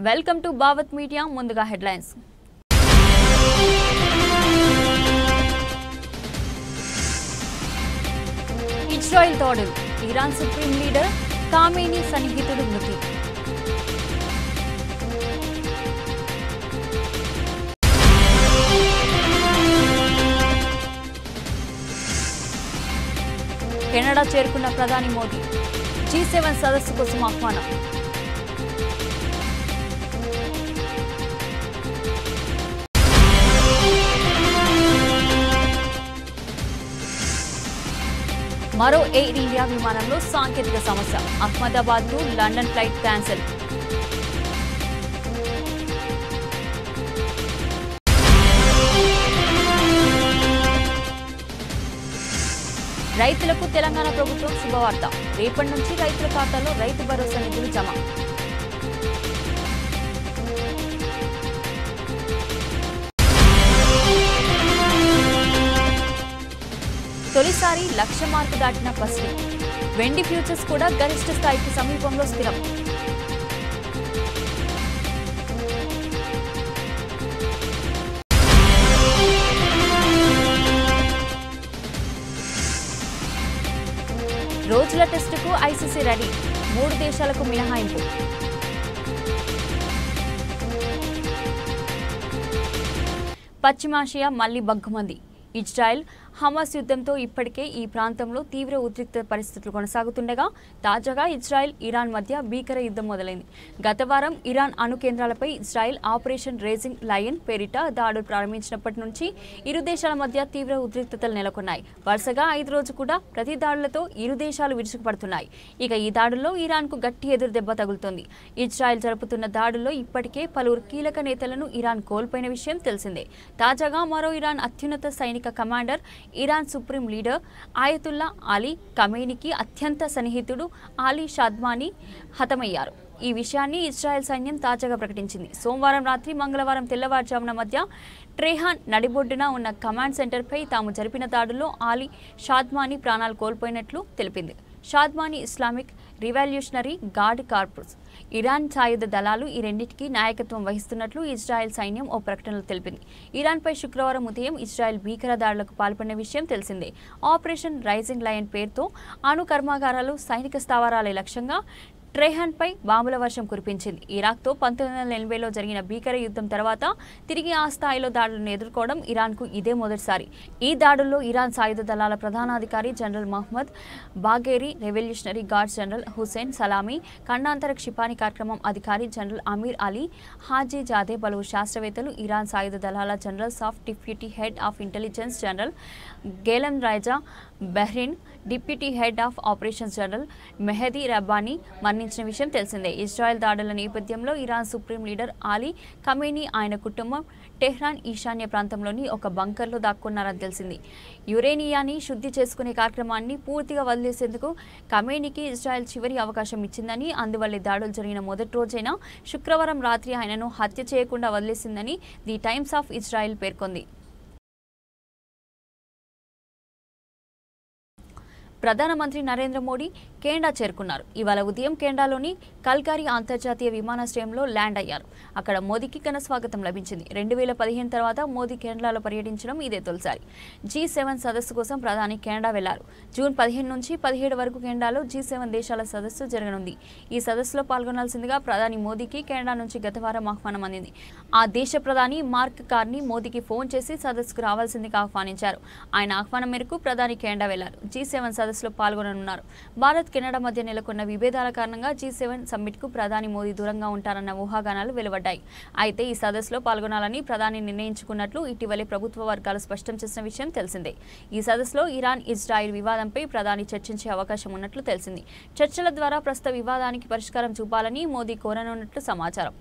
Welcome to Bhavat media. ముందుగా headlines. Israel దాడులు, Iran supreme leader ఖామేనీ సన్నిహితుడు మృతి. కెనడా చేరుకున్న ప్రధాని మోదీ, G7 సదస్సు కోసం ఆహ్వానం. మరో ఎయిర్ ఇండియా విమానంలో సాంకేతిక సమస్య, Ahmedabad to London flight cancel. రైతులకు తెలంగాణ ప్రభుత్వం శుభవార్త, రేపటి నుంచి రైతుల ఖాతాలో రైతు భరోసా నిధులు జమ. తొలిసారి 1,00,000 మార్కు దాటిన పసిడి, వెండి ఫ్యూచర్స్ కూడా గరిష్ట స్థాయికి సమీపంలో స్థిరం. రోజుల టెస్టుకు ఐసీసీ రెడీ, 3 దేశాలకు మినహాయింపు. పశ్చిమాసియా మళ్లీ బగ్గుమంది. ఇజ్రాయెల్ హమాస్ యుద్ధంతో ఇప్పటికే ఈ ప్రాంతంలో తీవ్ర ఉద్రిక్త పరిస్థితులు కొనసాగుతుండగా తాజాగా ఇజ్రాయెల్ ఇరాన్ మధ్య భీకర యుద్ధం మొదలైంది. గత వారం ఇరాన్ అణు కేంద్రాలపై ఇజ్రాయెల్ ఆపరేషన్ రేజింగ్ లయన్ పేరిట దాడులు ప్రారంభించినప్పటి నుంచి ఇరు దేశాల మధ్య తీవ్ర ఉద్రిక్తతలు నెలకొన్నాయి. వరుసగా 5 రోజు కూడా ప్రతి దాడులతో ఇరు దేశాలు విరుచుకుపడుతున్నాయి. ఇక ఈ దాడుల్లో ఇరాన్కు గట్టి ఎదురు దెబ్బ తగులుతోంది. ఇజ్రాయెల్ జరుపుతున్న దాడుల్లో ఇప్పటికే పలువురు కీలక నేతలను ఇరాన్ కోల్పోయిన విషయం తెలిసిందే. తాజాగా మరో ఇరాన్ అత్యున్నత సైనిక కమాండర్, Iran supreme leader Ayatollah Ali ఖమేనీకి అత్యంత సన్నిహితుడు అలీ షాద్మానీ హతమయ్యారు. ఈ విషయాన్ని ఇజ్రాయెల్ సైన్యం తాజాగా ప్రకటించింది. సోమవారం రాత్రి, మంగళవారం తెల్లవారుజామున మధ్య ట్రెహాన్ నడిబొడ్డున ఉన్న కమాండ్ సెంటర్పై తాము జరిపిన దాడుల్లో అలీ షాద్మానీ ప్రాణాలు కోల్పోయినట్లు తెలిపింది. Shadmani Islamic Revolutionary Guard Corps, Iran సాయుధ దళాలు ఈ రెండింటికి నాయకత్వం వహిస్తున్నట్లు ఇజ్రాయెల్ సైన్యం ఓ ప్రకటనలో తెలిపింది. ఇరాన్పై శుక్రవారం ఉదయం ఇజ్రాయెల్ భీకర దాడులకు పాల్పడిన విషయం తెలిసిందే. ఆపరేషన్ రైజింగ్ లయన్ పేరుతో అణు కర్మాగారాలు, సైనిక స్థావరాల లక్ష్యంగా ట్రెహాన్పై బాంబుల వర్షం కురిపించింది. ఇరాక్తో 1980లో జరిగిన భీకర యుద్ధం తర్వాత తిరిగి ఆ స్థాయిలో దాడులను ఎదుర్కోవడం ఇరాన్కు ఇదే మొదటిసారి. ఈ దాడుల్లో ఇరాన్ సాయుధ దళాల ప్రధానాధికారి General Mohammad Bagheri, Revolutionary Guards General Hossein Salami, ఖండాంతర క్షిపాణి కార్యక్రమం అధికారి General Amir Ali Hajizadeh, పలువురు శాస్త్రవేత్తలు, ఇరాన్ సాయుధ దళాల generals of deputy head of intelligence General Gholam Reza Bahreini, deputy head of operations General Mehdi Rabbani మరణించిన విషయం తెలిసిందే. ఇజ్రాయెల్ దాడుల నేపథ్యంలో Iran supreme leader Ali Khamenei, ఆయన కుటుంబం టెహ్రాన్ ఈశాన్య ప్రాంతంలోని ఒక బంకర్లో దాక్కున్నారని తెలిసింది. యురేనియాన్ని శుద్ధి చేసుకునే కార్యక్రమాన్ని పూర్తిగా వదిలేసేందుకు ఖమేనీకి ఇజ్రాయెల్ చివరి అవకాశం ఇచ్చిందని, అందువల్లే దాడులు జరిగిన మొదటి రోజైన శుక్రవారం రాత్రి ఆయనను హత్య చేయకుండా వదిలేసిందని ది టైమ్స్ ఆఫ్ ఇజ్రాయెల్ పేర్కొంది. ప్రధానమంత్రి నరేంద్ర మోడీ కెనడా చేరుకున్నారు. ఇవాళ ఉదయం కెనడాలోని కల్గారీ అంతర్జాతీయ విమానాశ్రయంలో ల్యాండ్ అయ్యారు. అక్కడ మోదీకి ఘన స్వాగతం లభించింది. 2015 తర్వాత మోదీ కెనడాలో పర్యటించడం ఇదే తొలిసారి. G7 సదస్సు కోసం ప్రధాని కెనడా వెళ్లారు. జూన్ 15 నుంచి 17 వరకు కెనడాలో G7 దేశాల సదస్సు జరగనుంది. ఈ సదస్సులో పాల్గొనాల్సిందిగా ప్రధాని మోదీకి కెనడా నుంచి గత వారం ఆహ్వానం అందింది. ఆ దేశ ప్రధాని మార్క్ కార్నీ మోదీకి ఫోన్ చేసి సదస్సుకు రావాల్సిందిగా ఆహ్వానించారు. ఆయన ఆహ్వానం మేరకు ప్రధాని కెనడా వెళ్లారు. G7 సదస్సులో పాల్గొననున్నారు. భారత్ కెనడా మధ్య నెలకొన్న విభేదాల కారణంగా G7 సమ్మిట్ కు ప్రధాని మోదీ దూరంగా ఉంటారన్న ఊహాగానాలు వెలువడ్డాయి. అయితే ఈ సదస్సులో పాల్గొనాలని ప్రధాని నిర్ణయించుకున్నట్లు ఇటీవలే ప్రభుత్వ వర్గాలు స్పష్టం చేసిన విషయం తెలిసిందే. ఈ సదస్సులో ఇరాన్ ఇజ్రాయిల్ వివాదంపై ప్రధాని చర్చించే అవకాశం ఉన్నట్లు తెలిసింది. చర్చల ద్వారా ప్రస్తుత వివాదానికి పరిష్కారం చూపాలని మోదీ కోరనున్నట్లు సమాచారం.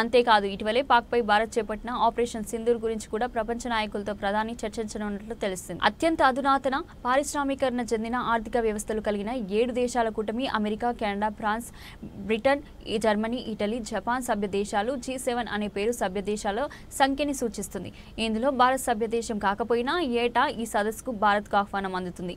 అంతేకాదు, ఇటీవలే పాక్పై భారత్ చేపట్టిన ఆపరేషన్ సింధూర్ గురించి కూడా ప్రపంచ నాయకులతో ప్రధాని చర్చించనున్నట్లు తెలుస్తుంది. అత్యంత అధునాతన పారిశ్రామికరణ చెందిన ఆర్థిక వ్యవస్థలు కలిగిన 7 దేశాల కూటమి America, Canada, France, Britain, Germany, Italy, Japan సభ్య దేశాలు G7 అనే పేరు సభ్య దేశాల సంఖ్యని సూచిస్తుంది. ఇందులో భారత్ సభ్య దేశం కాకపోయినా ఏటా ఈ సదస్సుకు భారత్కు ఆహ్వానం అందుతుంది.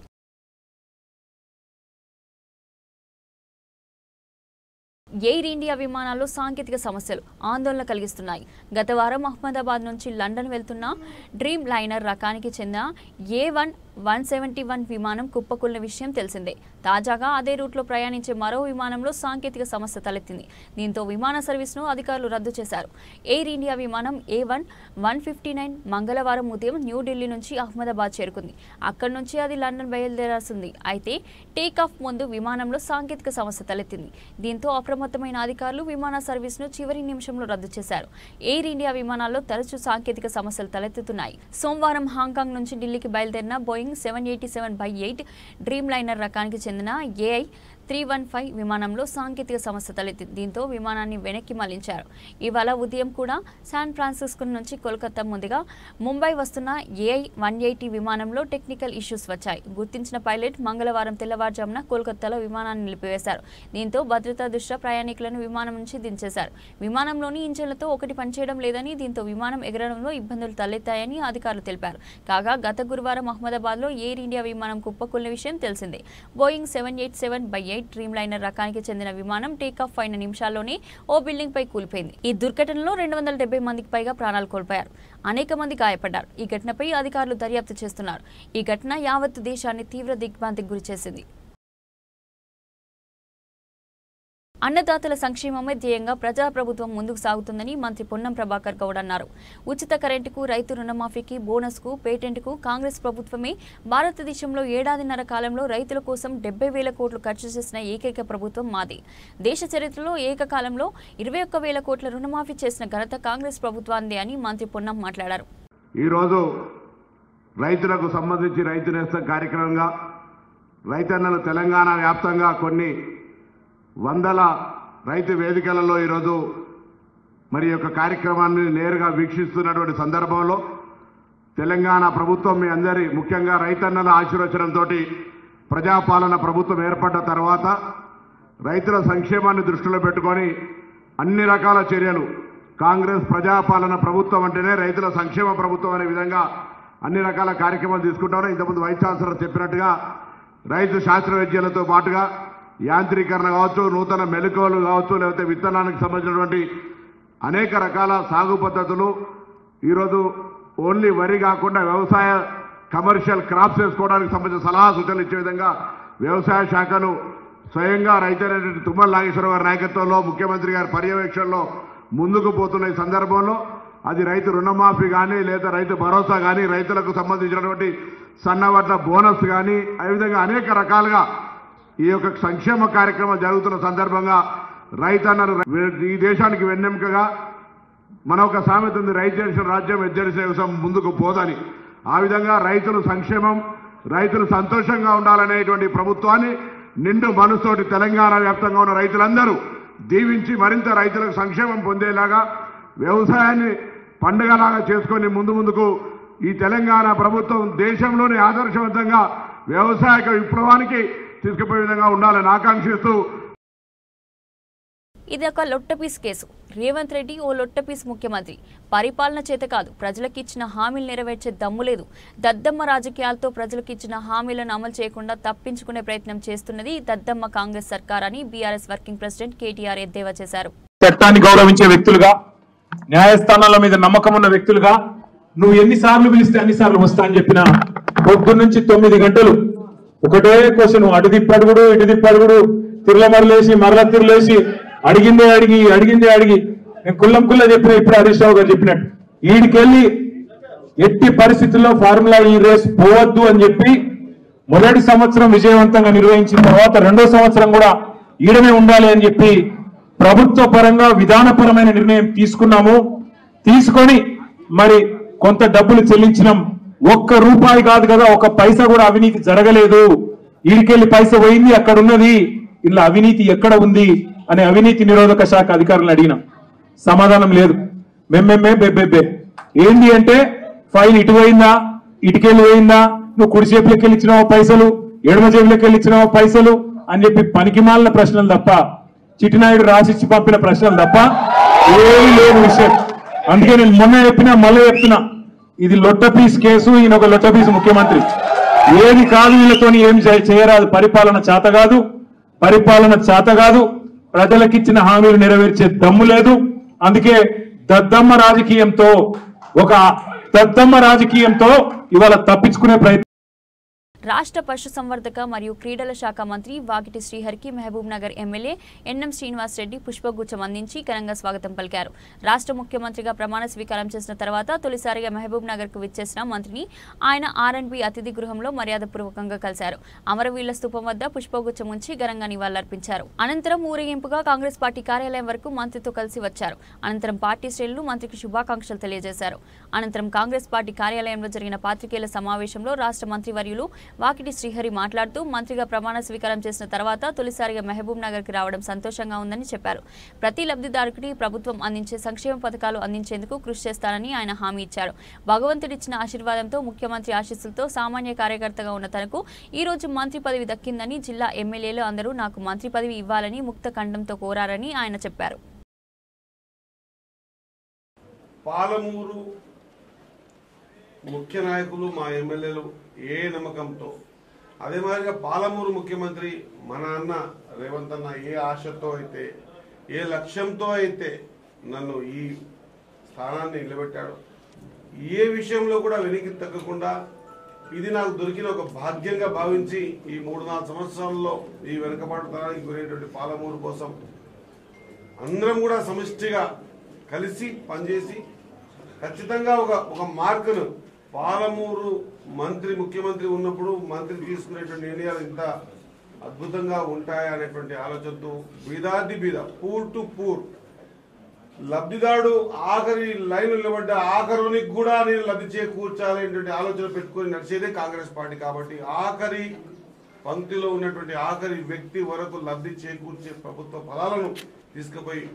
ఎయిర్ ఇండియా విమానాల్లో సాంకేతిక సమస్యలు ఆందోళన కలిగిస్తున్నాయి. గత వారం అహ్మదాబాద్ నుంచి లండన్ వెళ్తున్న డ్రీమ్ లైనర్ రకానికి చెందిన A171 విమానం కుప్పకూలిన విషయం తెలిసిందే. తాజాగా అదే రూట్లో ప్రయాణించే మరో విమానంలో సాంకేతిక సమస్య తలెత్తింది. దీంతో విమాన సర్వీస్ను అధికారులు రద్దు చేశారు. ఎయిర్ ఇండియా విమానం A159 మంగళవారం ఉదయం న్యూఢిల్లీ నుంచి అహ్మదాబాద్ చేరుకుంది. అక్కడి నుంచి అది లండన్ బయలుదేరాల్సింది. అయితే టేకాఫ్ ముందు విమానంలో సాంకేతిక సమస్య తలెత్తింది. దీంతో అప్రమత్తమైన అధికారులు విమాన సర్వీస్ను చివరి నిమిషంలో రద్దు చేశారు. ఎయిర్ ఇండియా విమానాల్లో తరచూ సాంకేతిక సమస్యలు తలెత్తుతున్నాయి. సోమవారం హాంకాంగ్ నుంచి ఢిల్లీకి బయలుదేరిన బోయింగ్ 787-8 డ్రీమ్ లైనర్ రకానికి చెందిన AI-315 విమానంలో సాంకేతిక సమస్య తలెత్తింది. దీంతో విమానాన్ని వెనక్కి మళ్లించారు. ఇవాళ ఉదయం కూడా శాన్ ఫ్రాన్సిస్కో నుంచి కోల్కతా ముందుగా ముంబై వస్తున్న AI-180 విమానంలో టెక్నికల్ ఇష్యూస్ వచ్చాయి. గుర్తించిన పైలట్ మంగళవారం తెల్లవారుజామున కోల్కతాలో విమానాన్ని నిలిపివేశారు. దీంతో భద్రతా దృష్ట్యా ప్రయాణికులను విమానం నుంచి దించేశారు. విమానంలోని ఇంజన్లతో ఒకటి పనిచేయడం లేదని, దీంతో విమానం ఎగరడంలో ఇబ్బందులు తలెత్తాయని అధికారులు తెలిపారు. కాగా గత గురువారం అహ్మదాబాద్లో ఎయిర్ ఇండియా విమానం కుప్పకూలిన విషయం తెలిసిందే. బోయింగ్ 787-8 డ్రీమ్ లైనర్ రకానికి చెందిన విమానం టేకాఫ్ అయిన నిమిషాల్లోనే ఓ బిల్డింగ్ పై కూలిపోయింది. ఈ దుర్ఘటనలో 270 మందికి పైగా ప్రాణాలు కోల్పోయారు. అనేక మంది గాయపడ్డారు. ఈ ఘటనపై అధికారులు దర్యాప్తు చేస్తున్నారు. ఈ ఘటన యావత్తు దేశాన్ని తీవ్ర దిగ్భ్రాంతికి గురిచేసింది. అన్నదాతల సంక్షేమమే ధ్యేయంగా ప్రజాప్రభుత్వం ముందుకు సాగుతుందని మంత్రి పొన్నం ప్రభాకర్ గౌడ్ అన్నారు. ఉచిత కరెంటుకు, రైతు రుణమాఫీకి, బోనస్కు, పేటెంట్కు కాంగ్రెస్ ప్రభుత్వమే భారతదేశంలో ఏడాదిన్నర కాలంలో రైతుల కోసం 70,000 కోట్లు ఖర్చు చేసిన ఏకైక ప్రభుత్వం మాది. దేశ చరిత్రలో ఏకకాలంలో 21,000 కోట్ల రుణమాఫీ చేసిన ఘనత కాంగ్రెస్ ప్రభుత్వానిదే అని మంత్రి పొన్నం మాట్లాడారు. ఈరోజు రైతులకు సంబంధించి రైతు నేస్తం కార్యక్రమంగా రైతన్నలు తెలంగాణ వ్యాప్తంగా కొన్ని వందల రైతు వేదికలలో ఈరోజు మరి యొక్క కార్యక్రమాన్ని నేరుగా వీక్షిస్తున్నటువంటి సందర్భంలో తెలంగాణ ప్రభుత్వం మీ అందరి ముఖ్యంగా రైతన్నల ఆశీర్వచనంతో ప్రజాపాలన ప్రభుత్వం ఏర్పడ్డ తర్వాత రైతుల సంక్షేమాన్ని దృష్టిలో పెట్టుకొని అన్ని రకాల చర్యలు కాంగ్రెస్ ప్రజాపాలన ప్రభుత్వం అంటేనే రైతుల సంక్షేమ ప్రభుత్వం అనే విధంగా అన్ని రకాల కార్యక్రమాలు తీసుకుంటారు. ఇంతకుముందు వైస్ ఛాన్సలర్ చెప్పినట్టుగా రైతు శాస్త్రవేత్తలతో పాటుగా యాంత్రీకరణ కావచ్చు, నూతన మెలకువలు కావచ్చు, లేకపోతే విత్తనానికి సంబంధించినటువంటి అనేక రకాల సాగు పద్ధతులు ఈరోజు ఓన్లీ వరి కాకుండా వ్యవసాయ కమర్షియల్ క్రాప్స్ వేసుకోవడానికి సంబంధించిన సలహా సూచనలు ఇచ్చే విధంగా వ్యవసాయ శాఖను స్వయంగా రైతైనటువంటి తుమ్మల నాగేశ్వరరావు గారి నాయకత్వంలో ముఖ్యమంత్రి గారి పర్యవేక్షణలో ముందుకు పోతున్న ఈ సందర్భంలో అది రైతు రుణమాఫీ కానీ లేదా రైతు భరోసా కానీ రైతులకు సంబంధించినటువంటి సన్నవడ్ల బోనస్ కానీ ఆ విధంగా అనేక రకాలుగా ఈ యొక్క సంక్షేమ కార్యక్రమం జరుగుతున్న సందర్భంగా రైతన్నలు ఈ దేశానికి వెన్నెముకగా మన ఒక సామెత ఉంది, రైతు చేసిన రాజ్యం ఎజ్జడిసే వ్యవసాయం ముందుకు పోదని. ఆ విధంగా రైతుల సంక్షేమం, రైతులు సంతోషంగా ఉండాలనేటువంటి ప్రభుత్వాన్ని నిండు మనసుతోటి తెలంగాణ వ్యాప్తంగా ఉన్న రైతులందరూ దీవించి మరింత రైతులకు సంక్షేమం పొందేలాగా వ్యవసాయాన్ని పండుగలాగా చేసుకొని ముందుకు ఈ తెలంగాణ ప్రభుత్వం దేశంలోనే ఆదర్శవంతంగా వ్యవసాయ విప్లవానికి తీసుకుపోయే విధంగా ఉండాలని ఆకాంక్షిస్తూ ఇది ఒక లొట్టపీస్ కేసు. రేవంత్ రెడ్డి ఓ లొట్టపీస్ ముఖ్యమంత్రి. పరిపాలన చేత కాదు, ప్రజలకు ఇచ్చిన హామీలు నెరవేర్చే దమ్ము లేదు. దద్దమ్మ రాజకీయాలతో ప్రజలకు ఇచ్చిన హామీలను అమలు చేయకుండా తప్పించుకునే ప్రయత్నం చేస్తున్నది దద్దమ్మ కాంగ్రెస్ సర్కార్ అని బీఆర్ఎస్ వర్కింగ్ ప్రెసిడెంట్ కేటీఆర్ ఎద్దేవా చేశారు. చట్టాన్ని గౌరవించే వ్యక్తులుగా, న్యాయస్థానాల మీద నమ్మకం ఉన్న వ్యక్తులుగా నువ్వు ఎన్నిసార్లు పిలిస్తే అన్నిసార్లు వస్తా అని చెప్పిన పొద్దున్న నుంచి 9 గంటలు ఒకటే క్వశ్చన్, అటు తిప్పడుగుడు ఇటు తిప్పడుగుడు, తిరులమరలేసి మరల తిరులేసి అడిగిందే అడిగి నేను కుల్లం చెప్పిన ఇప్పుడు హరీష్ రావు గారు చెప్పినట్టు ఈడికెళ్ళి ఎట్టి పరిస్థితుల్లో ఫార్ములా ఈ రేస్ పోవద్దు అని చెప్పి మొదటి సంవత్సరం విజయవంతంగా నిర్వహించిన తర్వాత 2వ సంవత్సరం కూడా ఈడనే ఉండాలి అని చెప్పి ప్రభుత్వ పరంగా విధానపరమైన నిర్ణయం తీసుకొని మరి కొంత డబ్బులు చెల్లించినాం. ₹1 కాదు కదా, 1 పైసా కూడా అవినీతి జరగలేదు. ఈడికెళ్ళి పైస పోయింది, అక్కడ ఉన్నది, ఇలా అవినీతి ఎక్కడ ఉంది అనే అవినీతి నిరోధక శాఖ అధికారులను అడిగినాం. సమాధానం లేదు. బెబ్బెబ్బే ఏంటి అంటే ఫైల్ ఇటు పోయిందా, ఇటుకెళ్ళి పోయిందా, నువ్వు కుడి చేపులకి వెళ్ళి ఇచ్చినావో పైసలు, ఎడమ చేపులకి వెళ్ళి ఇచ్చినావో పైసలు అని చెప్పి పనికిమాలిన ప్రశ్నలు తప్ప, చిట్టినాయుడు రాసిచ్చి పంపిన ప్రశ్నలు తప్ప ఏమీ లేని విషయం. అందుకే నేను మొన్న చెప్పినా మళ్ళీ చెప్తున్నా, ఇది లొట్టపీస్ కేసు. ఈయన ఒక లొట్టపీస్ ముఖ్యమంత్రి. ఏది కాదు, వీళ్ళతో ఏం చేయరాదు. పరిపాలన చేత కాదు. ప్రజలకిచ్చిన హామీలు నెరవేర్చే దమ్ము లేదు. అందుకే దద్దమ్మ రాజకీయంతో ఇవాళ తప్పించుకునే ప్రయత్నం. రాష్ట్ర పశుసంవర్ధక మరియు క్రీడల శాఖ మంత్రి వాకిటి శ్రీహరికి మహబూబ్ నగర్ ఎమ్మెల్యే ఎన్ఎం శ్రీనివాస్ రెడ్డి పుష్పగుచ్చం అందించి ఘనంగా స్వాగతం పలికారు. రాష్ట్ర ముఖ్యమంత్రిగా ప్రమాణ స్వీకారం చేసిన తర్వాత తొలిసారిగా మహబూబ్ నగర్ కు విచ్చేసిన మంత్రిని ఆయన ఆర్ఎండ్బి అతిథి గృహంలో మర్యాదపూర్వకంగా కలిశారు. అమరవీరుల స్తూపం వద్ద పుష్పగుచ్చం ఉంచి ఘనంగా నివాళులర్పించారు. అనంతరం ఊరేగింపుగా కాంగ్రెస్ పార్టీ కార్యాలయం వరకు మంత్రితో కలిసి వచ్చారు. అనంతరం పార్టీ శ్రేణులు మంత్రికి శుభాకాంక్షలు తెలియజేశారు. అనంతరం కాంగ్రెస్ పార్టీ కార్యాలయంలో జరిగిన పాత్రికేయుల సమావేశంలో రాష్ట్ర మంత్రివర్యులు వాకిటి శ్రీహరి మాట్లాడుతూ మంత్రిగా ప్రమాణ స్వీకారం చేసిన తర్వాత తొలిసారిగా మహబూబ్ నగర్ కి రావడం సంతోషంగా ఉందని చెప్పారు. ప్రతి లబ్ధిదారుడికి ప్రభుత్వం అందించే సంక్షేమ పథకాలు అందించేందుకు కృషి చేస్తానని ఆయన హామీ ఇచ్చారు. భగవంతుడిచ్చిన ఆశీర్వాదంతో ముఖ్యమంత్రి ఆశీస్సులతో సామాన్య కార్యకర్తగా ఉన్న తనకు ఈ రోజు మంత్రి పదవి దక్కిందని, జిల్లా ఎమ్మెల్యేలు అందరూ నాకు మంత్రి పదవి ఇవ్వాలని ముక్త కంఠంతో కోరారని ఆయన చెప్పారు. పాలమూరు ముఖ్య నాయకులు మా ఎమ్మెల్యేలు ఏ నమ్మకంతో, అదే మాదిరిగా పాలమూరు ముఖ్యమంత్రి మన అన్న రేవంత్ అన్న ఏ ఆశతో అయితే, ఏ లక్ష్యంతో అయితే నన్ను ఈ స్థానాన్ని నిలబెట్టాడు, ఏ విషయంలో కూడా వెనక్కి తగ్గకుండా ఇది నాకు దొరికిన ఒక భాగ్యంగా భావించి ఈ 3-4 సంవత్సరాల్లో ఈ వెనుకబాటుతనానికి గురైనటువంటి పాలమూరు కోసం అందరం కూడా సమిష్టిగా కలిసి పనిచేసి ఖచ్చితంగా ఒక మార్కును పాలమూరు ముఖ్యమంత్రి ఉన్నప్పుడు మంత్రి తీసుకునేటువంటి నిర్ణయాలు ఇంత అద్భుతంగా ఉంటాయా అనేటువంటి ఆలోచనతో బీద పూర్ టు పూర్ లబ్ధిదారుడు ఆఖరి లైన్ నిలబడ్డ ఆఖరునికి కూడా నేను లబ్ధి చేకూర్చాలనేటువంటి ఆలోచన పెట్టుకుని నడిచేదే కాంగ్రెస్ పార్టీ. కాబట్టి ఆఖరి పంక్తిలో ఉన్నటువంటి ఆఖరి వ్యక్తి వరకు లబ్ధి చేకూర్చే ప్రభుత్వ ఫలాలను తీసుకుపోయి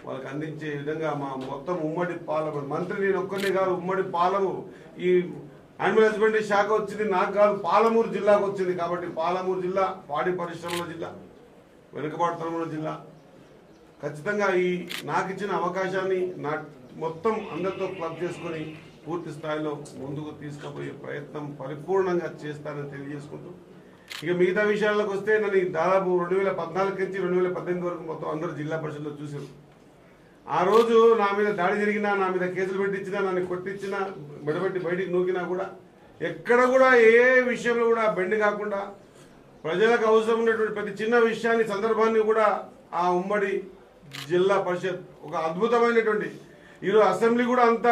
వాళ్ళకి అందించే విధంగా మా మొత్తం ఉమ్మడి పాలమూరు మంత్రి నేను ఒక్కనే కాదు, ఉమ్మడి పాలమూరు ఈ యానిమల్ హస్బెండరీ శాఖ వచ్చింది నాకు కాదు, పాలమూరు జిల్లాకు వచ్చింది. కాబట్టి పాలమూరు జిల్లా పాడి పరిశ్రమల జిల్లా, వెనుకబాటుతనముల జిల్లా. ఖచ్చితంగా ఈ నాకు ఇచ్చిన అవకాశాన్ని నా మొత్తం అందరితో క్లబ్ చేసుకొని పూర్తి స్థాయిలో ముందుకు తీసుకుపోయే ప్రయత్నం పరిపూర్ణంగా చేస్తానని తెలియజేసుకుంటూ, ఇక మిగతా విషయాలకు వస్తే నన్ను దాదాపు 2014 నుంచి 2018 వరకు మొత్తం అందరూ జిల్లా పరిషత్లో చూశారు. ఆ రోజు నా మీద దాడి జరిగినా, నా మీద కేసులు పెట్టించినా, నన్ను కొట్టించినా, మెడబెట్టి బయటికి నూకినా కూడా ఎక్కడ కూడా ఏ విషయంలో కూడా బెండ్ కాకుండా ప్రజలకు అవసరం ఉన్నటువంటి ప్రతి చిన్న విషయాన్ని సందర్భాన్ని కూడా ఆ ఉమ్మడి జిల్లా పరిషత్ ఒక అద్భుతమైనటువంటి ఈరోజు అసెంబ్లీ కూడా అంత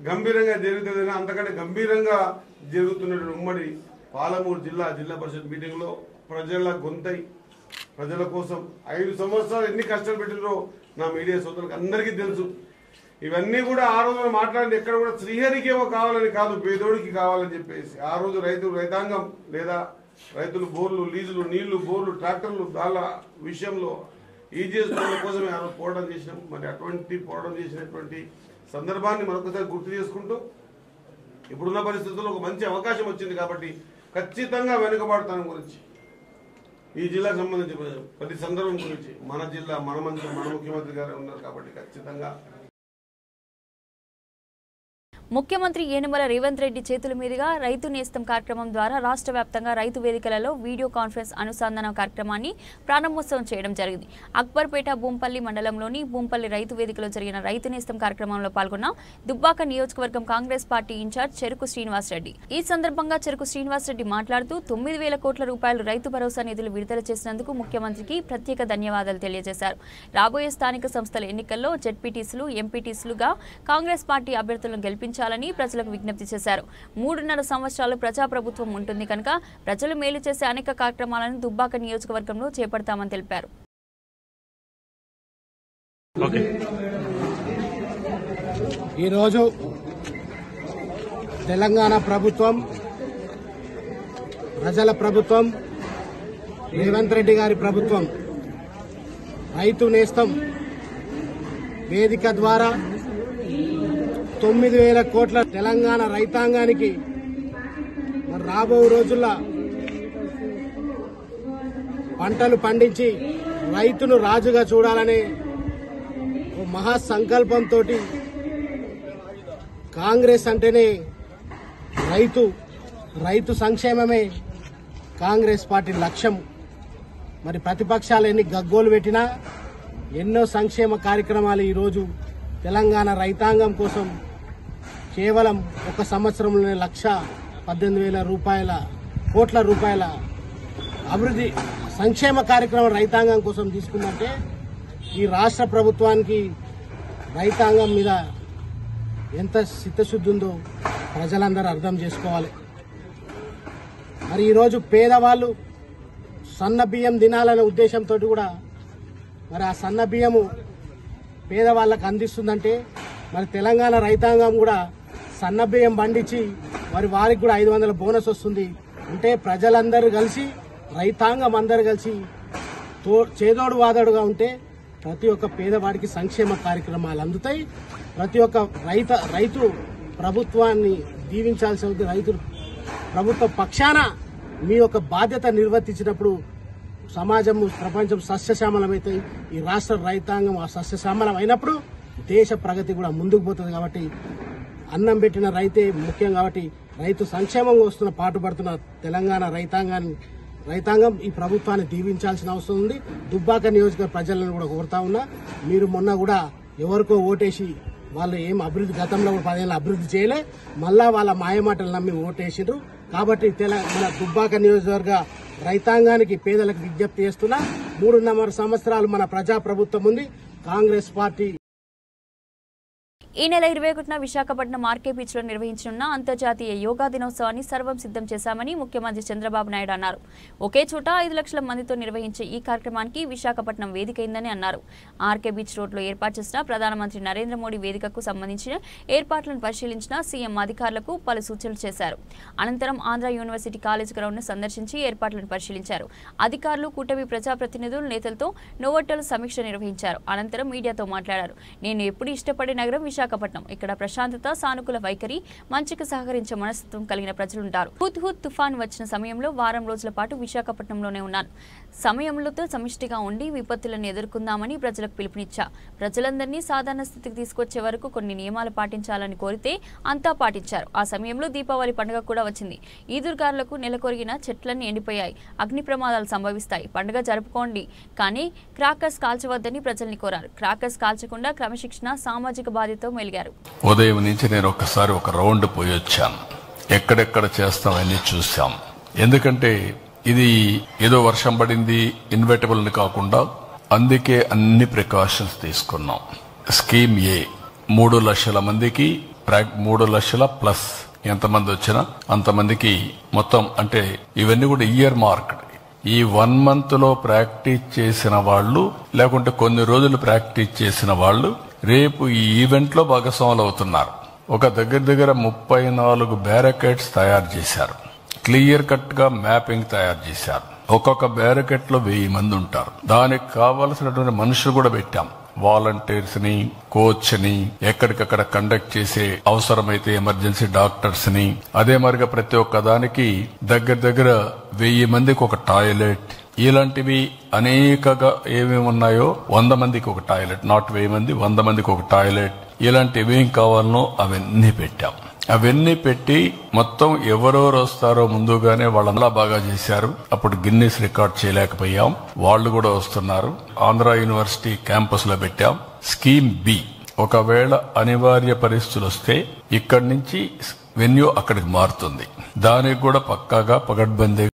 గంభీరంగా జరుగుతుంది, అంతకంటే గంభీరంగా జరుగుతున్నటువంటి ఉమ్మడి పాలమూరు జిల్లా పరిషత్ మీటింగ్లో ప్రజల గొంతై ప్రజల కోసం 5 సంవత్సరాలు ఎన్ని కష్టాలు పెట్టినో నా మీడియా సోదరులకు అందరికీ తెలుసు. ఇవన్నీ కూడా ఆ రోజు మాట్లాడి ఎక్కడ కూడా శ్రీహరికి ఏమో కావాలని కాదు, పేదోడికి కావాలని చెప్పేసి ఆ రోజు రైతాంగం లేదా రైతులు బోర్లు, లీజులు, నీళ్లు, బోర్లు, ట్రాక్టర్లు దాళ్ళ విషయంలో ఈజీఎస్ కోసమే ఆ రోజు పోరాటం చేసినాం. మరి అటువంటి పోరాటం చేసినటువంటి సందర్భాన్ని మరొకసారి గుర్తు చేసుకుంటూ ఇప్పుడున్న పరిస్థితుల్లో ఒక మంచి అవకాశం వచ్చింది కాబట్టి ఖచ్చితంగా వెనుకబాటుతనం గురించి, ఈ జిల్లాకు సంబంధించి ప్రతి సందర్భం గురించి మన జిల్లా మన మంత్రి మన ముఖ్యమంత్రి గారు ఉన్నారు కాబట్టి ఖచ్చితంగా. ముఖ్యమంత్రి యనమల రేవంత్ రెడ్డి చేతుల మీదుగా రైతు నేస్తం కార్యక్రమం ద్వారా రాష్ట్ర వ్యాప్తంగా రైతు వేదికలలో వీడియో కాన్ఫరెన్స్ అనుసంధాన కార్యక్రమాన్ని ప్రారంభోత్సవం చేయడం జరిగింది. అక్బర్పేట భూంపల్లి మండలంలోని భూంపల్లి రైతు వేదికలో జరిగిన రైతు నేస్తం కార్యక్రమంలో పాల్గొన్న దుబ్బాక నియోజకవర్గం కాంగ్రెస్ పార్టీ ఇన్ఛార్జ్ చెరుకు శ్రీనివాస్ రెడ్డి. ఈ సందర్భంగా చెరుకు శ్రీనివాస్ రెడ్డి మాట్లాడుతూ 9,000 కోట్ల రూపాయలు రైతు భరోసా నిధులు విడుదల చేసినందుకు ముఖ్యమంత్రికి ప్రత్యేక ధన్యవాదాలు తెలియజేశారు. రాబోయే స్థానిక సంస్థల ఎన్నికల్లో జెడ్పీటీసీలు, ఎంపీటీసీలుగా కాంగ్రెస్ పార్టీ అభ్యర్థులను గెలిపించాలని ప్రజలకు విజ్ఞప్తి చేశారు. 3.5 సంవత్సరాలు ప్రజాప్రభుత్వం ఉంటుంది కనుక ప్రజలు మేలు చేసే అనేక కార్యక్రమాలను దుబ్బాక నియోజకవర్గంలో చేపడతామని తెలిపారు. ఈరోజు తెలంగాణ ప్రభుత్వం, ప్రజల ప్రభుత్వం, రేవంత్ రెడ్డి గారి ప్రభుత్వం రైతు నేస్తం వేదిక ద్వారా 9,000 కోట్ల తెలంగాణ రైతాంగానికి రాబో రోజుల్లో పంటలు పండించి రైతును రాజుగా చూడాలనే ఓ మహా సంకల్పంతో కాంగ్రెస్ అంటేనే రైతు సంక్షేమమే కాంగ్రెస్ పార్టీ లక్ష్యం. మరి ప్రతిపక్షాలు ఎన్ని గగ్గోలు పెట్టినా, ఎన్నో సంక్షేమ కార్యక్రమాలు ఈరోజు తెలంగాణ రైతాంగం కోసం కేవలం ఒక సంవత్సరంలోనే 1,18,000 కోట్ల రూపాయల అభివృద్ధి సంక్షేమ కార్యక్రమం రైతాంగం కోసం తీసుకుందంటే ఈ రాష్ట్ర ప్రభుత్వానికి రైతాంగం మీద ఎంత చిత్తశుద్ధి ఉందో ప్రజలందరూ అర్థం చేసుకోవాలి. మరి ఈరోజు పేదవాళ్ళు సన్న బియ్యం తినాలనే ఉద్దేశంతో కూడా మరి ఆ సన్న బియ్యము పేదవాళ్ళకు అందిస్తుందంటే మరి తెలంగాణ రైతాంగం కూడా సన్న బియ్యం పండించి మరి వారికి కూడా 500 బోనస్ వస్తుంది. అంటే ప్రజలందరూ కలిసి రైతాంగం అందరూ కలిసి చేదోడు వాదోడుగా ఉంటే ప్రతి ఒక్క పేదవాడికి సంక్షేమ కార్యక్రమాలు అందుతాయి. ప్రతి ఒక్క రైతు ప్రభుత్వాన్ని దీవించాల్సి ఉంది. రైతులు ప్రభుత్వ పక్షాన మీ యొక్క బాధ్యత నిర్వర్తించినప్పుడు సమాజం ప్రపంచం సస్యశ్యామలమైతాయి. ఈ రాష్ట్ర రైతాంగం ఆ సస్యశ్యామలం అయినప్పుడు దేశ ప్రగతి కూడా ముందుకు పోతుంది. కాబట్టి అన్నం పెట్టిన రైతే ముఖ్యం. కాబట్టి రైతు సంక్షేమంగా వస్తున్న పాటుపడుతున్న తెలంగాణ రైతాంగం ఈ ప్రభుత్వాన్ని దీవించాల్సిన అవసరం ఉంది. దుబ్బాక నియోజకవర్గ ప్రజలను కూడా కోరుతా ఉన్నా, మీరు మొన్న కూడా ఎవరికో ఓటేసి వాళ్ళు ఏం అభివృద్ధి గతంలో 10 ఏళ్ళ అభివృద్ధి చేయలే, మళ్ళా వాళ్ళ మాయమాటలు నమ్మి ఓటేసిండ్రు. కాబట్టి మన దుబ్బాక నియోజకవర్గ రైతాంగానికి పేదలకు విజ్ఞప్తి చేస్తున్నా, 3.5 సంవత్సరాలు మన ప్రజాప్రభుత్వం ఉంది. కాంగ్రెస్ పార్టీ ఈ నెల 21న విశాఖపట్నం ఆర్కే బీచ్లో నిర్వహించనున్న అంతర్జాతీయ యోగా దినోత్సవాన్ని సర్వం సిద్ధం చేశామని ముఖ్యమంత్రి చంద్రబాబు నాయుడు అన్నారు. ఒకే చోట 5 లక్షల మందితో నిర్వహించే ఈ కార్యక్రమానికి విశాఖపట్నం వేదికైందని అన్నారు. ఆర్కే బీచ్ రోడ్లో ఏర్పాటు చేసిన ప్రధానమంత్రి నరేంద్ర మోడీ వేదికకు సంబంధించిన ఏర్పాట్లను పరిశీలించిన సీఎం అధికారులకు పలు సూచనలు చేశారు. అనంతరం ఆంధ్ర యూనివర్సిటీ కాలేజ్ గ్రౌండ్ను సందర్శించి ఏర్పాట్లను పరిశీలించారు. అధికారులు, కూటమి ప్రజాప్రతినిధులు, నేతలతో నోవోటల్ సమీక్ష నిర్వహించారు. అనంతరం మీడియాతో మాట్లాడారు. నేను ఎప్పుడు ఇష్టపడే నగరం విశాఖపట్నం. ఇక్కడ ప్రశాంతత, సానుకూల వైఖరి, మంచికి సహకరించే మనస్తత్వం కలిగిన ప్రజలుంటారు. హుద్ తుఫాన్ వచ్చిన సమయంలో వారం రోజుల పాటు విశాఖపట్నంలోనే ఉన్నాను. సమయంలో సమిష్టిగా ఉండి విపత్తులను ఎదుర్కొందామని ప్రజలకు పిలుపునిచ్చా. ప్రజలందరినీ సాధారణ స్థితికి తీసుకొచ్చే వరకు కొన్ని నియమాలు పాటించాలని కోరితే అంతా పాటించారు. ఆ సమయంలో దీపావళి పండుగ కూడా వచ్చింది. ఈదురుగాలులకు నెలకొరిగిన చెట్లన్నీ ఎండిపోయాయి. అగ్ని ప్రమాదాలు సంభవిస్తాయి. పండుగ జరుపుకోండి, కానీ క్రాకర్స్ కాల్చవద్దని ప్రజల్ని కోరారు. క్రాకర్స్ కాల్చకుండా క్రమశిక్షణ, సామాజిక బాధ్యత మెలిగారు. ఉదయం నుంచి నేను ఒక్కసారి ఒక రౌండ్ పోయి వచ్చాను. ఎక్కడెక్కడ చేస్తామని చూసాం. ఎందుకంటే ఇది ఏదో వర్షం పడింది ఇన్వెటబుల్ ని కాకుండా అందుకే అన్ని ప్రికాషన్స్ తీసుకున్నాం. స్కీమ్ ఏ 3 లక్షల మందికి 3 లక్షల ప్లస్ ఎంతమంది వచ్చినా అంతమందికి మొత్తం, అంటే ఇవన్నీ కూడా ఇయర్ మార్క్డ్. ఈ 1 మంత్ లో ప్రాక్టీస్ చేసిన వాళ్ళు, లేకుంటే కొన్ని రోజులు ప్రాక్టీస్ చేసిన వాళ్ళు రేపు ఈ ఈవెంట్ లో భాగస్వాములు అవుతున్నారు. ఒక దగ్గర 34 బ్యారికేడ్స్ తయారు చేశారు. క్లియర్ కట్ గా మ్యాపింగ్ తయారు చేశారు. ఒక్కొక్క బ్యారికేడ్ లో 1000 మంది ఉంటారు. దానికి కావలసినటువంటి మనుషులు కూడా పెట్టాం. వాలంటీర్స్ ని, కోచ్ ని, ఎక్కడికక్కడ కండక్ట్ చేసే అవసరమైతే ఎమర్జెన్సీ డాక్టర్స్ ని, అదే మరిగా ప్రతి ఒక్క దానికి దగ్గర 1000 మందికి ఒక టాయిలెట్, ఇలాంటివి అనేకగా ఏమేమి ఉన్నాయో 100 మందికి ఒక టాయిలెట్, నాట్ 1000 మంది, 100 మందికి ఒక టాయిలెట్, ఇలాంటివి ఏం కావాలనో అవన్నీ పెట్టాం. అవన్నీ పెట్టి మొత్తం ఎవరెవరు వస్తారో ముందుగానే వాళ్ళందరూ బాగా చేశారు. అప్పుడు గిన్నిస్ రికార్డ్ చేయలేకపోయాం. వాళ్ళు కూడా వస్తున్నారు. ఆంధ్ర యూనివర్సిటీ క్యాంపస్ లో పెట్టాం. స్కీమ్ బి, ఒకవేళ అనివార్య పరిస్థితులు వస్తే ఇక్కడి నుంచి వెన్యూ అక్కడికి మారుతుంది. దానికి కూడా పక్కాగా పగడ్బందీ.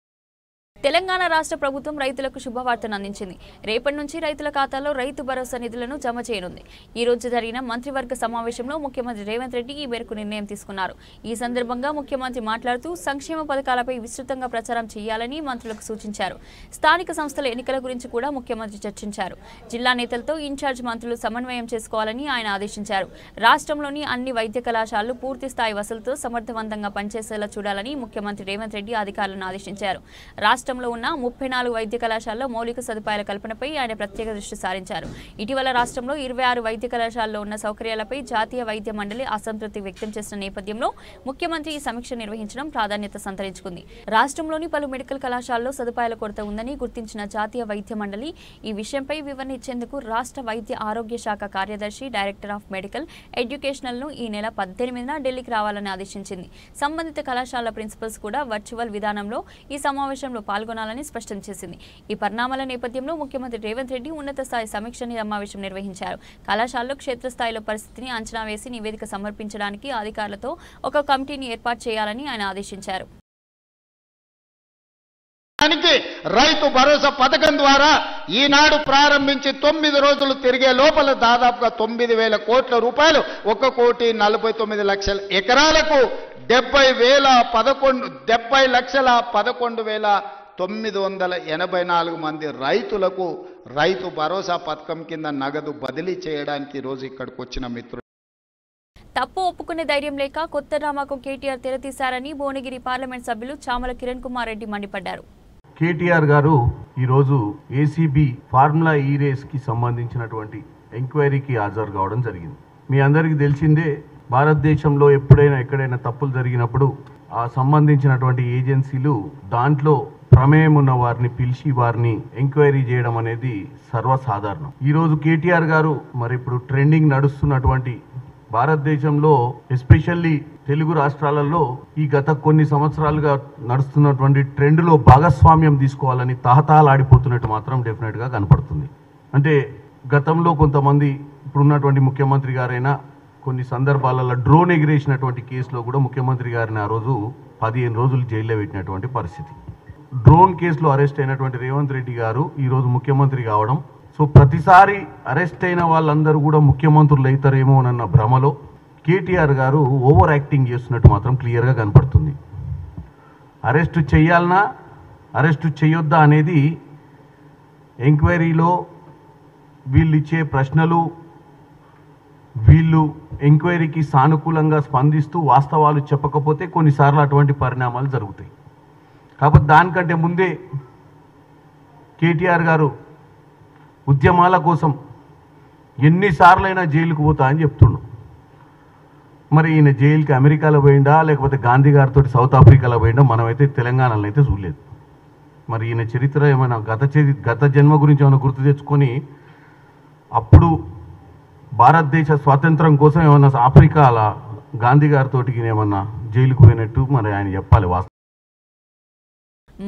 తెలంగాణ రాష్ట్ర ప్రభుత్వం రైతులకు శుభవార్తను అందించింది. రేపటి నుంచి రైతుల ఖాతాలో రైతు భరోసా నిధులను జమ చేయనుంది. ఈ రోజు జరిగిన మంత్రివర్గ సమావేశంలో ముఖ్యమంత్రి రేవంత్ రెడ్డి ఈ మేరకు నిర్ణయం తీసుకున్నారు. ఈ సందర్భంగా ముఖ్యమంత్రి మాట్లాడుతూ సంక్షేమ పథకాలపై విస్తృతంగా ప్రచారం చేయాలని మంత్రులకు సూచించారు. స్థానిక సంస్థల ఎన్నికల గురించి కూడా ముఖ్యమంత్రి చర్చించారు. జిల్లా నేతలతో ఇన్ఛార్జ్ మంత్రులు సమన్వయం చేసుకోవాలని ఆయన ఆదేశించారు. రాష్ట్రంలోని అన్ని వైద్య కళాశాలలు పూర్తి స్థాయి వసతులతో సమర్థవంతంగా పనిచేసేలా చూడాలని ముఖ్యమంత్రి రేవంత్ రెడ్డి అధికారులను ఆదేశించారు. రాష్ట్రంలో ఉన్న 34 వైద్య కళాశాలలో మౌలిక సదుపాయాల కల్పనపై ఆయన ప్రత్యేక దృష్టి సారించారు. ఇటీవల రాష్ట్రంలో 26 వైద్య కళాశాలలో ఉన్న సౌకర్యాలపై జాతీయ వైద్య మండలి అసంతృప్తి వ్యక్తం చేసిన నేపథ్యంలో ముఖ్యమంత్రి ఈ సమీక్ష నిర్వహించడం ప్రాధాన్యత సంతరించుకుంది. రాష్ట్రంలోని పలు మెడికల్ కళాశాలలో సదుపాయాల కొరత ఉందని గుర్తించిన జాతీయ వైద్య మండలి ఈ విషయంపై వివరణ ఇచ్చేందుకు రాష్ట్ర వైద్య ఆరోగ్య శాఖ కార్యదర్శి, డైరెక్టర్ ఆఫ్ మెడికల్ ఎడ్యుకేషనల్ ను ఈ నెల 18న ఢిల్లీకి రావాలని ఆదేశించింది. సంబంధిత కళాశాల ప్రిన్సిపల్స్ కూడా వర్చువల్ విధానంలో ఈ సమావేశంలో పాల్గొనాలని తీసుకోవాలని స్పష్టం చేసింది. ఈ పరిణామాల నేపథ్యంలో ముఖ్యమంత్రి రేవంత్ రెడ్డి ఉన్నత స్థాయి సమీక్ష సమావేశం నిర్వహించారు. కళాశాలలో క్షేత్రస్థాయిలో పరిస్థితిని అంచనా వేసి నివేదిక సమర్పించడానికి అధికారులతో ఒక కమిటీని ఏర్పాటు చేయాలని ఆయన ఆదేశించారు. రైతు భరోసా పథకం ద్వారా ఈనాడు ప్రారంభించి 9 రోజులు తిరిగే లోపల దాదాపుగా 9,000 కోట్ల రూపాయలు 1,49,00,000 ఎకరాలకు 70,11,984 మంది రైతులకు రైతు భరోసా పథకం కింద నగదు బదిలీ చేయడానికి ఈరోజు ఇక్కడికి వచ్చిన మిత్రులు. తప్పు ఒప్పుకునే ధైర్యం లేక కొత్త డ్రామాకు కేటీఆర్ తెరతీశారని భువనగిరి పార్లమెంట్ సభ్యులు చామల కిరణ్ కుమార్ రెడ్డి మండిపడ్డారు. కేటీఆర్ గారు ఈరోజు ఏసీబీ ఫార్ములా ఈ రేస్కి సంబంధించినటువంటి ఎంక్వైరీకి హాజరు కావడం జరిగింది. మీ అందరికీ తెలిసిందే, భారతదేశంలో ఎక్కడైనా తప్పులు జరిగినప్పుడు ఆ సంబంధించినటువంటి ఏజెన్సీలు దాంట్లో ప్రమేయం ఉన్న వారిని పిలిచి వారిని ఎంక్వైరీ చేయడం అనేది సర్వసాధారణం. ఈరోజు కేటీఆర్ గారు మరి ఇప్పుడు ట్రెండింగ్ నడుస్తున్నటువంటి భారతదేశంలో ఎస్పెషల్లీ తెలుగు రాష్ట్రాలలో ఈ గత కొన్ని సంవత్సరాలుగా నడుస్తున్నటువంటి ట్రెండ్లో భాగస్వామ్యం తీసుకోవాలని తహతహలాడిపోతున్నట్టు మాత్రం డెఫినెట్గా కనపడుతుంది. అంటే గతంలో కొంతమంది ఇప్పుడున్నటువంటి ముఖ్యమంత్రి గారైనా కొన్ని సందర్భాలలో డ్రోన్ ఎగిరేసినటువంటి కేసులో కూడా ముఖ్యమంత్రి గారిని ఆ రోజు 15 రోజులు జైల్లో పెట్టినటువంటి పరిస్థితి. డ్రోన్ కేసులో అరెస్ట్ అయినటువంటి రేవంత్ రెడ్డి గారు ఈరోజు ముఖ్యమంత్రి కావడం, సో ప్రతిసారి అరెస్ట్ అయిన వాళ్ళందరూ కూడా ముఖ్యమంత్రులు అవుతారేమో అన్న భ్రమలో కేటీఆర్ గారు ఓవర్ యాక్టింగ్ చేస్తున్నట్టు మాత్రం క్లియర్గా కనపడుతుంది. అరెస్టు చేయాలన్నా అరెస్టు చేయొద్దా అనేది ఎంక్వైరీలో వీళ్ళు ఇచ్చే ప్రశ్నలు, వీళ్ళు ఎంక్వైరీకి సానుకూలంగా స్పందిస్తూ వాస్తవాలు చెప్పకపోతే కొన్నిసార్లు అటువంటి పరిణామాలు జరుగుతాయి. కాకపోతే దానికంటే ముందే కేటీఆర్ గారు ఉద్యమాల కోసం ఎన్నిసార్లైనా జైలుకు పోతా అని చెప్తుండు. మరి ఈయన జైలుకి అమెరికాలో పోయిందా లేకపోతే గాంధీ గారితో సౌత్ ఆఫ్రికాలో పోయిందా మనమైతే తెలంగాణలో అయితే చూడలేదు. మరి ఈయన చరిత్ర ఏమైనా గత జన్మ గురించి ఏమైనా గుర్తు తెచ్చుకొని అప్పుడు భారతదేశ స్వాతంత్రం కోసం ఏమన్నా ఆఫ్రికాల గాంధీ గారితో ఏమన్నా జైలుకు పోయినట్టు మరి ఆయన చెప్పాలి.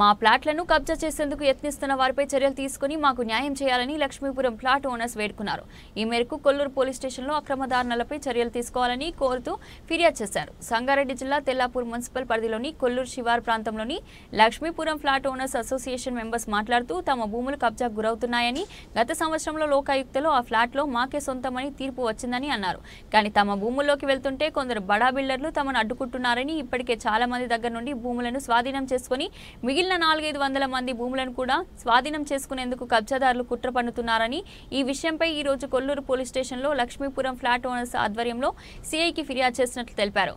మా ప్లాట్లను కబ్జా చేసేందుకు యత్నిస్తున్న వారిపై చర్యలు తీసుకుని మాకు న్యాయం చేయాలని లక్ష్మీపురం ప్లాట్ ఓనర్స్ వేడుకున్నారు. ఈ మేరకు కొల్లూరు పోలీస్ స్టేషన్లో అక్రమదారులపై చర్యలు తీసుకోవాలని కోరుతూ ఫిర్యాదు చేశారు. సంగారెడ్డి జిల్లా తెల్లాపూర్ మున్సిపల్ పరిధిలోని కొల్లూరు శివారు ప్రాంతంలోని Lakshmipuram flat owners association members మాట్లాడుతూ తమ భూములు కబ్జాకు గురవుతున్నాయని, గత సంవత్సరంలో లోకాయుక్తలో ఆ ఫ్లాట్లో మాకే సొంతమని తీర్పు వచ్చిందని అన్నారు. కానీ తమ భూముల్లోకి వెళ్తుంటే కొందరు బడా బిల్డర్లు తమను అడ్డుకుంటున్నారని, ఇప్పటికే చాలా మంది దగ్గర నుండి భూములను స్వాధీనం చేసుకుని మిగిలిన 400-500 మంది భూములను కూడా స్వాధీనం చేసుకునేందుకు కబ్జాదారులు కుట్ర పన్నుతున్నారని, ఈ విషయంపై ఈ రోజు కొల్లూరు పోలీస్ స్టేషన్లో లక్ష్మీపురం ఫ్లాట్ ఓనర్స్ ఆధ్వర్యంలో సిఐకి ఫిర్యాదు చేసినట్లు తెలిపారు.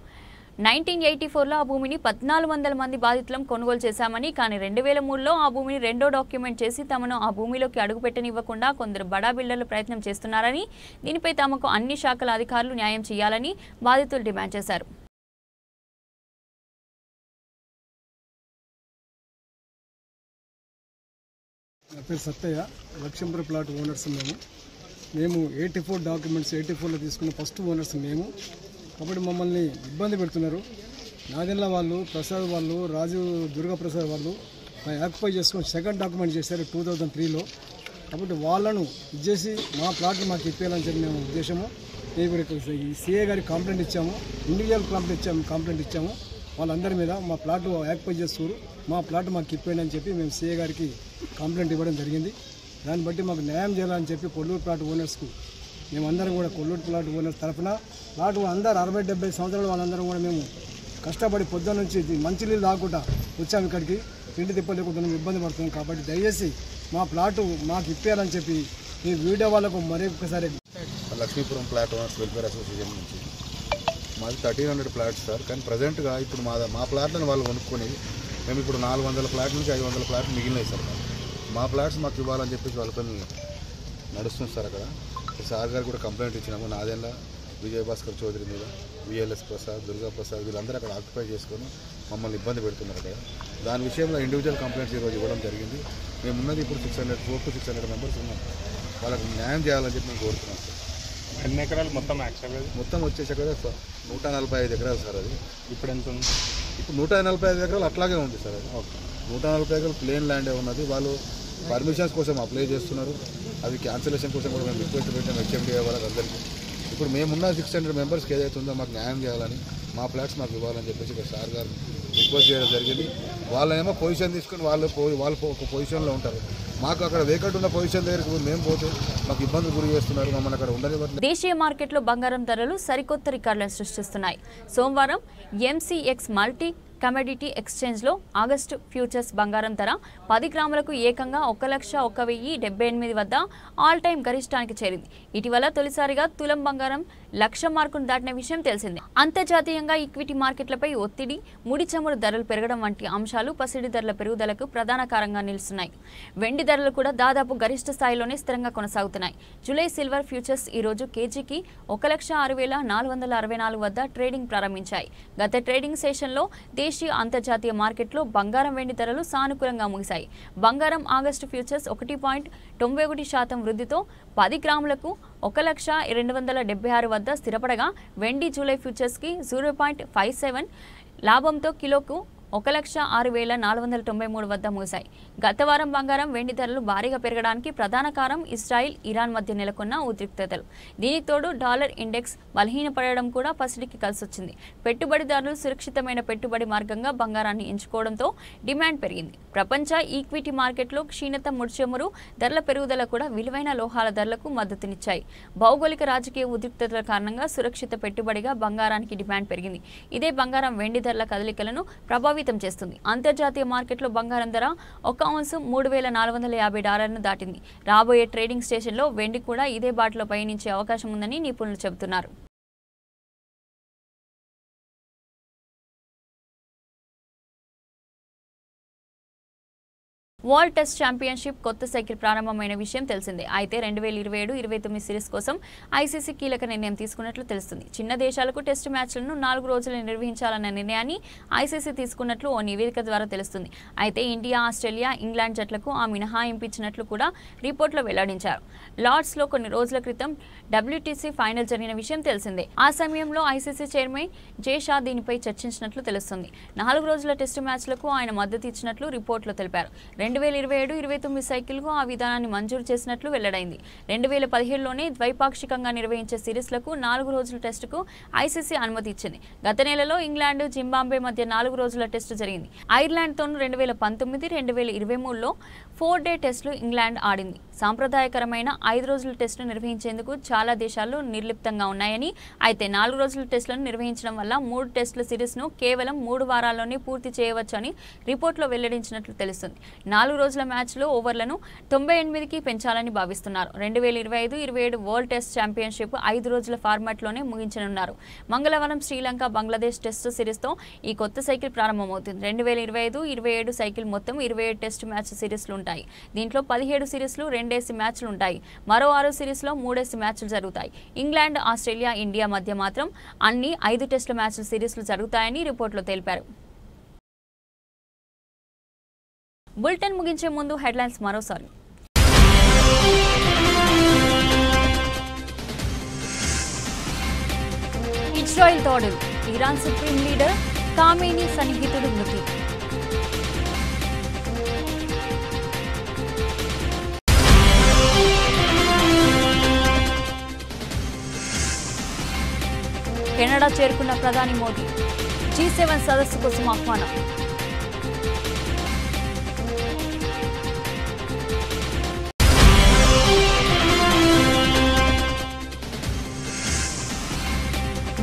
1984లో ఆ భూమిని 1400 మంది బాధితులం కొనుగోలు చేశామని, కానీ 2003లో ఆ భూమిని రెండో డాక్యుమెంట్ చేసి తమను ఆ భూమిలోకి అడుగుపెట్టనివ్వకుండా కొందరు బడా బిల్డర్లు ప్రయత్నం చేస్తున్నారని, దీనిపై తమకు అన్ని శాఖల అధికారులు న్యాయం చేయాలని బాధితులు డిమాండ్ చేశారు. నా పేరు సత్తయ్య, లక్ష్మీపురం ప్లాట్ ఓనర్స్. మేము 84 డాక్యుమెంట్స్ 84లో తీసుకున్న ఫస్ట్ ఓనర్స్ మేము. కాబట్టి మమ్మల్ని ఇబ్బంది పెడుతున్నారు. నాదెల్ల వాళ్ళు, ప్రసాద్ వాళ్ళు, రాజు దుర్గాప్రసాద్ వాళ్ళు ఆక్యుపై చేసుకొని సెకండ్ డాక్యుమెంట్ చేశారు 2003లో. కాబట్టి వాళ్ళను ఇచ్చేసి మా ప్లాట్లు మాకు ఇప్పేయాలని చెప్పి మేము ఉద్దేశము. మేము సిఏ గారికి కంప్లైంట్ ఇచ్చాము, ఇండివిజువల్ కంప్లైంట్ ఇచ్చాము. వాళ్ళందరి మీద మా ప్లాట్ ఆక్యుపై చేస్తారు, మా ప్లాట్ మాకు ఇప్పేయండి అని చెప్పి మేము సిఏ గారికి కంప్లైంట్ ఇవ్వడం జరిగింది. దాన్ని బట్టి మాకు న్యాయం చేయాలని చెప్పి కొల్లూరు ప్లాట్ ఓనర్స్కు మేమందరం కూడా కొల్లూరు ప్లాట్ ఓనర్స్ తరఫున ప్లాట్ అందరూ 60-70 సంవత్సరాలు వాళ్ళందరం కూడా మేము కష్టపడి పొద్దున్న నుంచి మంచి నీళ్ళు తాగకుండా వచ్చాము ఇక్కడికి. తిండి తిప్పలేకుండా ఇబ్బంది పడుతున్నాం. కాబట్టి దయచేసి మా ప్లాటు మాకు ఇప్పేయాలని చెప్పి ఈ వీడియో వాళ్ళకు మరొకసారి. Lakshmipuram plot owners welfare association నుంచి మాది 1300 ప్లాట్స్ సార్. కానీ ప్రజెంట్గా ఇప్పుడు మా ప్లాట్లను వాళ్ళు కొనుక్కొని మేము ఇప్పుడు 400 ప్లాట్ల నుంచి 500 ప్లాట్లు మిగిలినాయి సార్. మా ప్లాట్స్ మాకు ఇవ్వాలని చెప్పేసి వాళ్ళతో నడుస్తుంది సార్. అక్కడ సార్ గారు కూడా కంప్లైంట్ ఇచ్చినాము. నాదెల్ల విజయభాస్కర్ చౌదరి మీద, విఎల్ఎస్ ప్రసాద్, దుర్గాప్రసాద్ వీళ్ళందరూ అక్కడ ఆక్యుపై చేసుకొని మమ్మల్ని ఇబ్బంది పెడుతున్నారు అక్కడ. దాని విషయంలో ఇండివిజువల్ కంప్లైంట్స్ ఈరోజు ఇవ్వడం జరిగింది. మేము ఉన్నది ఇప్పుడు 400-600 మెంబర్స్ ఉన్నాం. వాళ్ళకి న్యాయం చేయాలని చెప్పి మేము కోరుతున్నాం సార్. ఎన్ని ఎకరాలు మొత్తం వచ్చేసి కదా 145 ఎకరాలు సార్. అది ఇప్పుడు ఎంత ఉంది? ఇప్పుడు 145 ఎకరాలు అట్లాగే ఉంది సార్. అది ఓకే. 140 ఎకరాలు ప్లేన్ ల్యాండే ఉన్నది. వాళ్ళు పర్మిషన్స్ కోసం అప్లై చేస్తున్నారు. అవి క్యాన్సిలేషన్ కోసం కూడా మేము రిక్వెస్ట్ పెట్టాం హెచ్ఎండిఏ వాళ్ళకి అందరికీ. ఇప్పుడు మేమున్న 600 మెంబర్స్కి ఏదైతే ఉందో మాకు న్యాయం చేయాలని, మా ఫ్లాట్స్ మాకు ఇవ్వాలని చెప్పేసి ఇక్కడ సార్ గారు రిక్వెస్ట్ చేయడం జరిగింది. వాళ్ళేమో పొజిషన్ తీసుకుని వాళ్ళు ఒక పొజిషన్లో ఉంటారు. మాకు అక్కడ వేకెంట్ ఉన్న పొజిషన్ దగ్గరికి మేము పోతే మాకు ఇబ్బందులు గురి చేస్తున్నారు. మమ్మల్ని అక్కడ ఉండనివ్వట్లేదు. దేశీయ మార్కెట్లో బంగారం ధరలు సరికొత్త రికార్డులను సృష్టిస్తున్నాయి. సోమవారం ఎంసీఎక్స్ మల్టీ కమోడిటీ ఎక్స్చేంజ్లో ఆగస్టు ఫ్యూచర్స్ బంగారం ధర 10 గ్రాములకు ఏకంగా 1,01,078 వద్ద ఆల్ టైమ్ గరిష్టానికి చేరింది. ఇటీవల తొలిసారిగా తులం బంగారం 1,00,000 మార్కును దాటిన విషయం తెలిసిందే. అంతర్జాతీయంగా ఈక్విటీ మార్కెట్లపై ఒత్తిడి, ముడి చమురు ధరలు పెరగడం వంటి అంశాలు పసిడి ధరల పెరుగుదలకు ప్రధాన కారణంగా నిలుస్తున్నాయి. వెండి ధరలు కూడా దాదాపు గరిష్ట స్థాయిలోనే స్థిరంగా కొనసాగుతున్నాయి. జూలై సిల్వర్ ఫ్యూచర్స్ ఈ రోజు కేజీకి 1,06,464 వద్ద ట్రేడింగ్ ప్రారంభించాయి. గత ట్రేడింగ్ సెషన్లో దేశీయ అంతర్జాతీయ మార్కెట్లో బంగారం వెండి ధరలు సానుకూలంగా ముగిశాయి. బంగారం ఆగస్టు ఫ్యూచర్స్ 1.91% వృద్ధితో 10 గ్రాములకు 1,02,76 వద్ద స్థిరపడగా, వెండి జూలై ఫ్యూచర్స్కి 0.57 లాభంతో కిలోకు 1,06,493 వద్ద ముగిశాయి. గత వారం బంగారం వెండి ధరలు భారీగా పెరగడానికి ప్రధాన కారణం ఇజ్రాయిల్, ఇరాన్ మధ్య నెలకొన్న ఉద్రిక్తతలు. దీనికి తోడు డాలర్ ఇండెక్స్ బలహీనపడడం కూడా పసిడికి కలిసొచ్చింది. పెట్టుబడిదారులు సురక్షితమైన పెట్టుబడి మార్గంగా బంగారాన్ని ఎంచుకోవడంతో డిమాండ్ పెరిగింది. ప్రపంచ ఈక్విటీ మార్కెట్లో క్షీణత, ముడిచమురు ధరల పెరుగుదల కూడా విలువైన లోహాల ధరలకు మద్దతునిచ్చాయి. భౌగోళిక రాజకీయ ఉద్రిక్తతల కారణంగా సురక్షిత పెట్టుబడిగా బంగారానికి డిమాండ్ పెరిగింది. ఇదే బంగారం వెండి ధరల కదలికలను ప్రభావితం చేస్తుంది. అంతర్జాతీయ మార్కెట్లో బంగారం ధర 1 ఔన్సు $3,450 దాటింది. రాబోయే ట్రేడింగ్ స్టేషన్లో వెండి కూడా ఇదే బాటలో పయనించే అవకాశం ఉందని నిపుణులు చెబుతున్నారు. వరల్డ్ టెస్ట్ ఛాంపియన్షిప్ కొత్త సైకిల్ ప్రారంభమైన విషయం తెలిసిందే. అయితే 2027-29 సిరీస్ కోసం ఐసీసీ కీలక నిర్ణయం తీసుకున్నట్లు తెలుస్తుంది. చిన్న దేశాలకు టెస్ట్ మ్యాచ్లను 4 రోజులు నిర్వహించాలన్న నిర్ణయాన్ని ఐసీసీ తీసుకున్నట్లు ఓ నివేదిక ద్వారా తెలుస్తుంది. అయితే ఇండియా, ఆస్ట్రేలియా, ఇంగ్లాండ్ జట్లకు ఆ మినహాయింపు ఇచ్చినట్లు కూడా రిపోర్టులో వెల్లడించారు. లార్డ్స్లో కొన్ని రోజుల క్రితం WTC ఫైనల్ జరిగిన విషయం తెలిసిందే. ఆ సమయంలో ఐసీసీ చైర్మన్ జే షా దీనిపై చర్చించినట్లు తెలుస్తుంది. 4 రోజుల టెస్ట్ మ్యాచ్లకు ఆయన మద్దతు ఇచ్చినట్లు రిపోర్టులో తెలిపారు. 2027-29 సైకిల్కు ఆ విధానాన్ని మంజూరు చేసినట్లు వెల్లడైంది. 2017లోనే ద్వైపాక్షికంగా నిర్వహించే సిరీస్లకు 4 రోజుల టెస్టుకు ఐసీసీ అనుమతి ఇచ్చింది. గత నెలలో ఇంగ్లాండ్, జింబాబ్వే మధ్య 4 రోజుల టెస్టు జరిగింది. ఐర్లాండ్తోనూ 2019-2023లో 4-డే టెస్టులు ఇంగ్లాండ్ ఆడింది. సాంప్రదాయకరమైన 5 రోజుల టెస్టును నిర్వహించేందుకు చాలా దేశాలు నిర్లిప్తంగా ఉన్నాయని, అయితే 4 రోజుల టెస్టులను నిర్వహించడం వల్ల 3 టెస్టుల సిరీస్ను కేవలం 3 వారాల్లోనే పూర్తి చేయవచ్చని రిపోర్టులో వెల్లడించినట్లు తెలుస్తుంది. 4 రోజుల మ్యాచ్లో ఓవర్లను 98కి పెంచాలని భావిస్తున్నారు. 2025-27 వరల్డ్ టెస్ట్ ఛాంపియన్షిప్ 5 రోజుల ఫార్మాట్లోనే ముగించనున్నారు. మంగళవారం శ్రీలంక, బంగ్లాదేశ్ టెస్ట్ సిరీస్తో ఈ కొత్త సైకిల్ ప్రారంభమవుతుంది. 2025-27 సైకిల్ మొత్తం 27 టెస్ట్ మ్యాచ్ సిరీస్లు ఉంటాయి. దీంట్లో 17 సిరీస్లు, 2 మ్యాచ్లు ఉంటాయి. మరో 6 సిరీస్లో 3 మ్యాచ్లు జరుగుతాయి. ఇంగ్లాండ్, ఆస్ట్రేలియా, ఇండియా మధ్య మాత్రం అన్ని 5 టెస్ట్ మ్యాచ్ల సిరీస్లు జరుగుతాయని రిపోర్టులో తెలిపారు. బులెటిన్ ముగించే ముందు హెడ్లైన్స్ మరోసారి. ఇజ్రాయెల్ దాడులు, ఇరాన్ సుప్రీం లీడర్ ఖామేనీ సన్నిహితుడు మృతి. కెనడా చేరుకున్న ప్రధాని మోదీ, G7 సదస్సు కోసం ఆహ్వానం.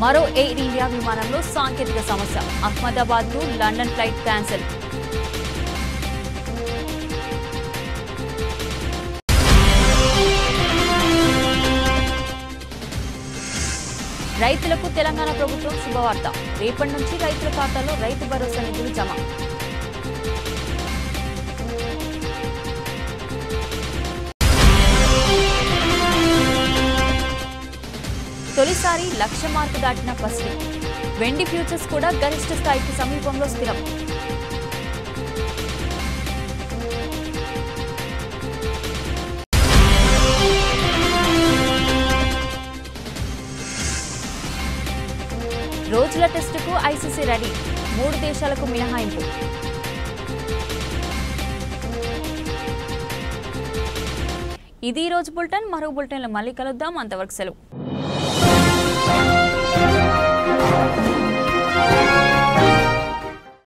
మరో ఎయిర్ ఇండియా విమానంలో సాంకేతిక సమస్య, అహ్మదాబాద్కు లండన్ ఫ్లైట్ క్యాన్సిల్. రైతులకు తెలంగాణ ప్రభుత్వం శుభవార్త, రేపటి నుంచి రైతుల ఖాతాలో రైతు భరోసా నిధులు జమ. తొలిసారి 1,00,000 మార్కు దాటిన పసిడి, వెండి ఫ్యూచర్స్ కూడా గరిష్ట స్థాయికి సమీపంలో స్థిరం. రోజుల టెస్టుకు ఐసీసీ రెడీ, 3 దేశాలకు మినహాయింపు. ఇది ఈ రోజు బులెటిన్. మరో బులెటిన్లో మళ్ళీ కలుద్దాం. అంతవరకు సెలవు.